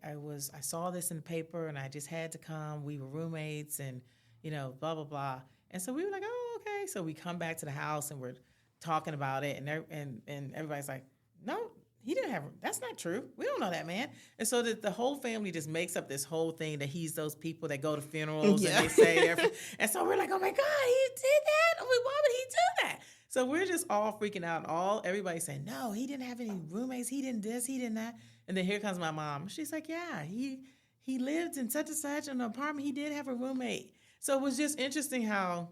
saw this in the paper, and I just had to come. We were roommates, and, blah, blah, blah. And so we were like, oh, okay. So we come back to the house, and we're talking about it, and everybody's like, no, he didn't have, that's not true. We don't know that man. And so the whole family just makes up this whole thing that he's those people that go to funerals and they say everything. And so we're like, oh my God, he did that? I mean, why would he do that? So we're just all freaking out. Everybody's saying, no, he didn't have any roommates. He didn't this, he didn't that. And then here comes my mom. She's like, yeah, he lived in such and such in an apartment. He did have a roommate. So it was just interesting how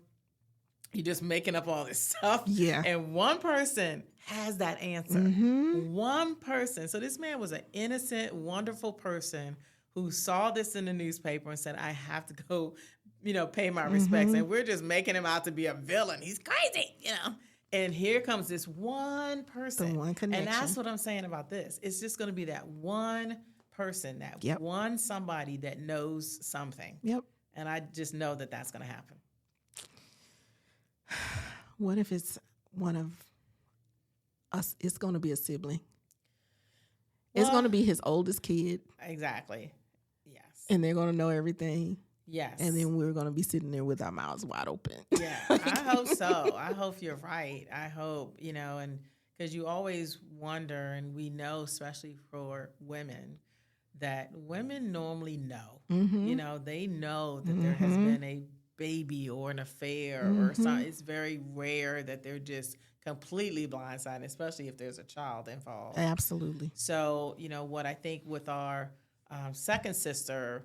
you're just making up all this stuff. Yeah. And one person has that answer. One person. So this man was an innocent, wonderful person who saw this in the newspaper and said, I have to go, pay my respects. And we're just making him out to be a villain. He's crazy, And here comes this one person. The one connection. And that's what I'm saying about this. It's just going to be that one person, that one somebody that knows something. Yep. And I just know that that's going to happen. What if it's one of us? It's going to be a sibling. It's going to be his oldest kid. Exactly. Yes. And they're going to know everything. Yes. And then we're going to be sitting there with our mouths wide open. Yeah, I hope so. I hope you're right. I hope, and because you always wonder, and we know, especially for women, that women normally know. They know that there has been a baby or an affair or something. It's very rare that they're just completely blindsided, especially if there's a child involved. Absolutely. So, what I think with our second sister,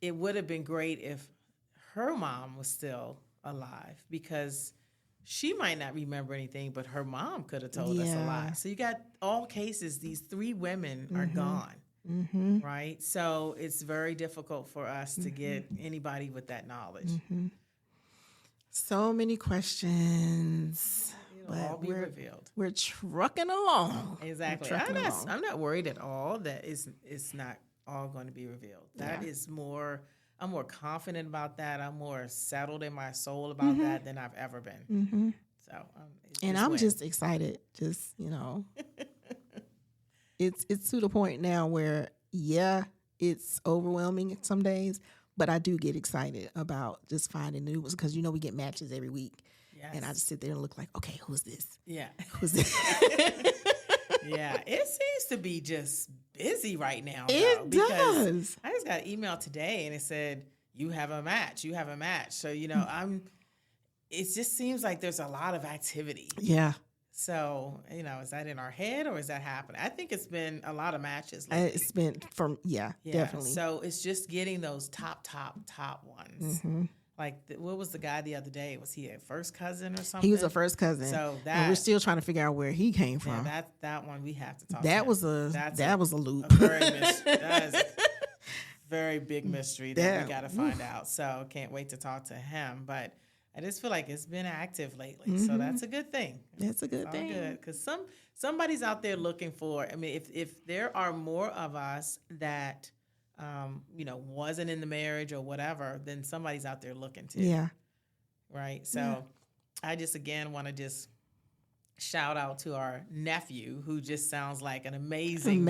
it would have been great if her mom was still alive, because she might not remember anything, but her mom could have told us a lot. So you got all cases, these three women are gone, right? So it's very difficult for us to get anybody with that knowledge. So many questions. It'll all be revealed. We're trucking along. Exactly. I'm not worried at all that it's not all going to be revealed. That is more, I'm more confident about that. I'm more settled in my soul about that than I've ever been. So, I'm just excited. Just, it's to the point now where, it's overwhelming some days, but I do get excited about just finding new ones, because, we get matches every week. Yes. And I just sit there and look like, okay, who's this? Yeah. Who's this? Yeah, it seems to be just busy right now. It because does. I just got an email today and it said, you have a match. You have a match. So, it just seems like there's a lot of activity. Yeah. So, is that in our head or is that happening? I think it's been a lot of matches lately. It's been definitely. So it's just getting those top ones. Mm-hmm. Like, what was the guy the other day? Was he a first cousin or something? He was a first cousin. So and we're still trying to figure out where he came from. That one we have to talk. That about. was a loop. That is a very big mystery that we got to find out. So can't wait to talk to him. But I just feel like it's been active lately, so that's a good thing. That's a good thing. Good, because somebody's out there looking for. I mean, if there are more of us that, wasn't in the marriage or whatever, then somebody's out there looking too. Yeah. Right. So, I just again want to just shout out to our nephew, who just sounds like an amazing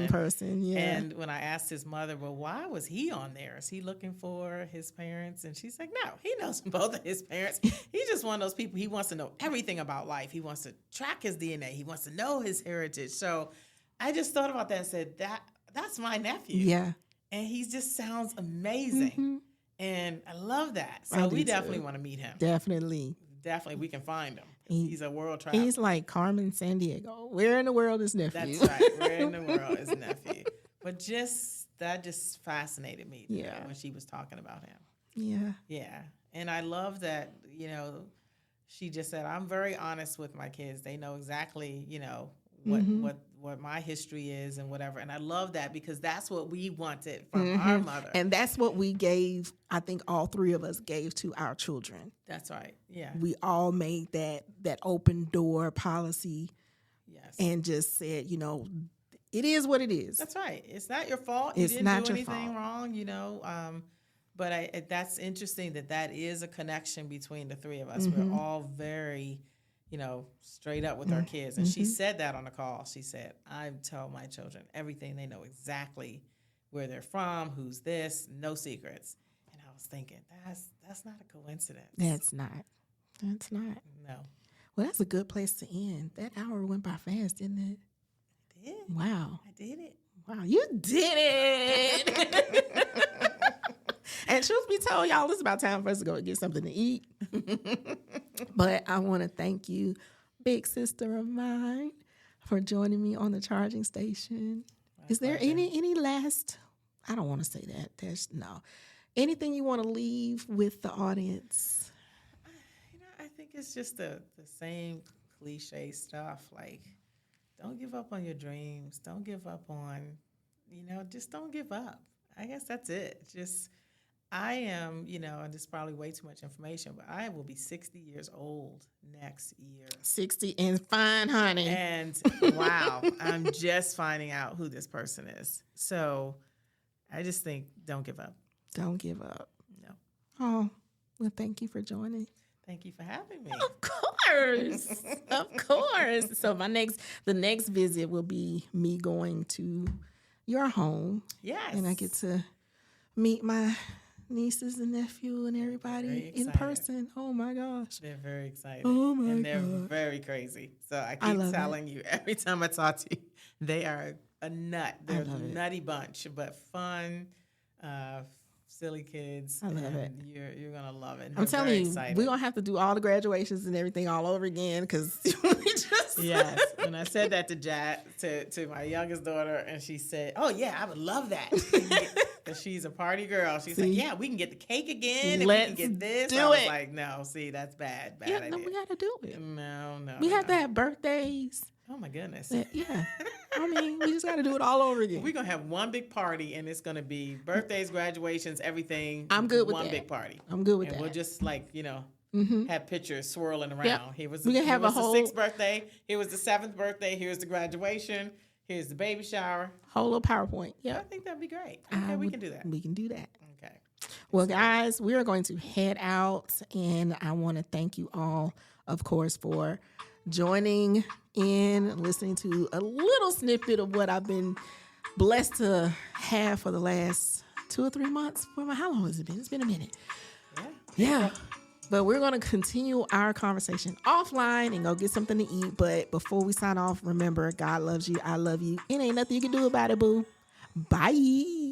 person. Yeah. And when I asked his mother, well, why was he on there? Is he looking for his parents? And she's like, no, he knows both of his parents. He's just one of those people. He wants to know everything about life. He wants to track his DNA. He wants to know his heritage. So I just thought about that and said, that's my nephew. Yeah. And he just sounds amazing. Mm-hmm. And I love that. So we definitely want to meet him. Definitely, we can find him. He's a world traveler. He's like Carmen Sandiego. Where in the world is nephew? That's right. Where in the world is nephew? But that just fascinated me today when she was talking about him. Yeah. Yeah. And I love that, she just said, I'm very honest with my kids. They know exactly, what my history is and whatever. And I love that because that's what we wanted from our mother. And that's what we gave, I think all three of us gave to our children. That's right. Yeah. We all made that open door policy. Yes. And just said, it is what it is. That's right. It's not your fault. It's you didn't not do your anything fault. wrong, but that's interesting that is a connection between the three of us. We're all very, straight up with our kids. And she said that on the call. She said, I tell my children everything. They know exactly where they're from, who's this, no secrets. And I was thinking, that's not a coincidence. That's not. No. Well, that's a good place to end. That hour went by fast, didn't it? It did. Wow. I did it. Wow, you did it. And truth be told, y'all, it's about time for us to go and get something to eat. But I want to thank you, big sister of mine, for joining me on the charging station. Is there any last, I don't want to say that. Anything you want to leave with the audience? I think it's just the same cliche stuff. Like, don't give up on your dreams. Don't give up on, just don't give up. I guess that's it. I am, and this is probably way too much information, but I will be 60 years old next year. 60 and fine, honey. And wow, I'm just finding out who this person is. So I just think don't give up. Don't give up. No. Oh, well, thank you for joining. Thank you for having me. Of course. Of course. So the next visit will be me going to your home. Yes. And I get to meet my nieces and nephew and everybody in person. Oh my gosh. They're very excited. Oh my And they're God. very crazy. So I keep telling you every time I talk to you, they are a nut. They're a nutty bunch, but fun, silly kids. I love it. You're gonna love it. I'm telling you, we're gonna have to do all the graduations and everything all over again because we just yes. And I said that to my youngest daughter, and she said, "Oh yeah, I would love that." Because she's a party girl. She's like, "Yeah, we can get the cake again. And we can get this." I was like, "No, see, that's bad. Bad idea." No, we gotta do it. No. We have to have birthdays. Oh my goodness. Yeah. I mean, we just gotta do it all over again. We're gonna have one big party, and it's gonna be birthdays, graduations, everything. I'm good with one that. big party. I'm good with and that. We'll just have pictures swirling around. Yep. Here was We can have the a whole 6th birthday. Here was the 7th birthday. Here's the graduation. Here's the baby shower. whole little PowerPoint. I Yeah. think that'd be great. Okay, we can do that. We can do that. Okay. Well, guys, we are going to head out, and I want to thank you all, of course, for joining in, listening to a little snippet of what I've been blessed to have for the last 2 or 3 months. How long has it been? It's been a minute. Yeah. Yeah. But we're going to continue our conversation offline and go get something to eat. But before we sign off, remember, God loves you. I love you. It ain't nothing you can do about it, boo. Bye.